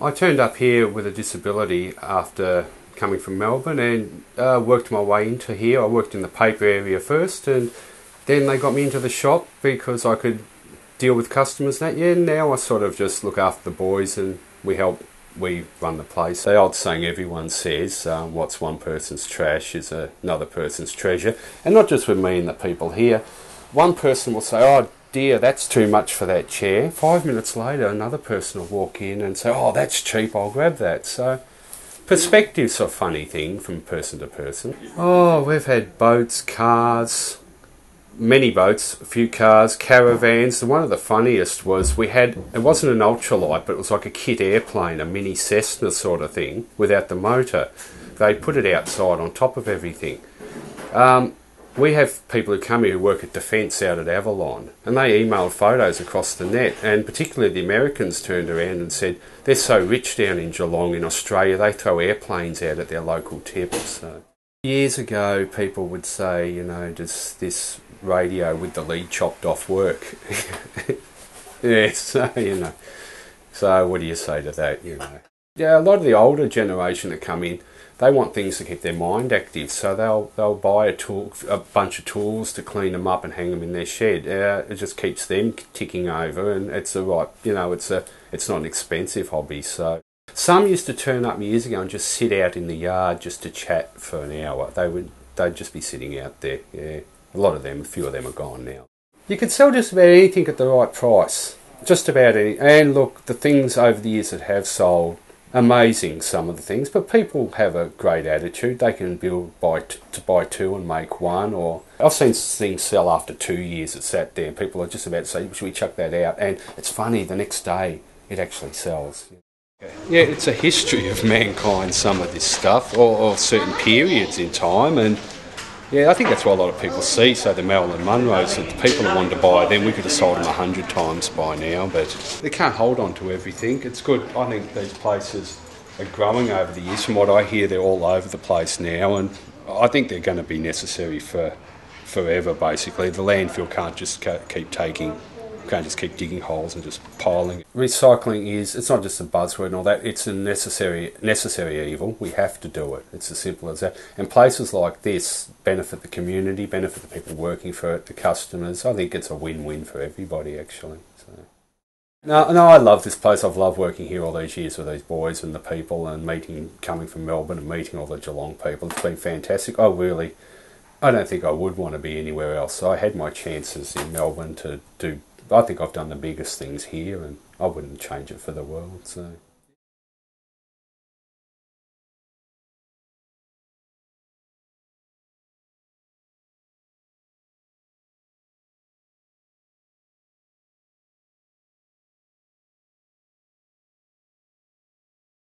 I turned up here with a disability after coming from Melbourne and worked my way into here. I worked in the paper area first, and then they got me into the shop because I could deal with customers and that. Yeah, now I sort of just look after the boys and we run the place. The old saying everyone says, what's one person's trash is another person's treasure. And not just with me and the people here. One person will say, oh dear, that's too much for that chair. 5 minutes later, another person will walk in and say, oh, that's cheap, I'll grab that. So perspective's a funny thing from person to person. Oh, we've had boats, cars, many boats, a few cars, caravans. One of the funniest was it wasn't an ultralight, but it was like a kit airplane, a mini Cessna sort of thing, without the motor. They put it outside on top of everything. We have people who come here who work at Defence out at Avalon, and they emailed photos across the net, and particularly the Americans turned around and said they're so rich down in Geelong in Australia, they throw airplanes out at their local tips. So. Years ago, people would say, you know, does this radio with the lead chopped off work? Yeah, so, you know. So what do you say to that, you know? Yeah, a lot of the older generation that come in, they want things to keep their mind active, so they'll buy a bunch of tools to clean them up and hang them in their shed. It just keeps them ticking over, and it's not an expensive hobby. So some used to turn up years ago and just sit out in the yard just to chat for an hour. They'd just be sitting out there. Yeah, a few of them are gone now. You can sell just about anything at the right price, just about any. And look, the things over the years that have sold. Amazing, some of the things, but people have a great attitude. They can build to buy two and make one, or I've seen things sell after 2 years. It sat there and people are just about to say, should we chuck that out? And it's funny, the next day it actually sells. Yeah, it's a history of mankind, some of this stuff, or certain periods in time, and yeah, I think that's what a lot of people see. So the Marilyn Monroes, that the people who wanted to buy them, we could have sold them 100 times by now, but they can't hold on to everything. It's good. I think these places are growing over the years. From what I hear, they're all over the place now, and I think they're going to be necessary for forever, basically. The landfill can't just keep digging holes and just piling. Recycling it's not just a buzzword and all that, it's a necessary evil. We have to do it. It's as simple as that. And places like this benefit the community, benefit the people working for it, the customers. I think it's a win-win for everybody, actually. So. No, I love this place. I've loved working here all these years with these boys and the people, and coming from Melbourne and meeting all the Geelong people. It's been fantastic. I don't think I would want to be anywhere else. I had my chances in Melbourne to do. I think I've done the biggest things here, and I wouldn't change it for the world. So.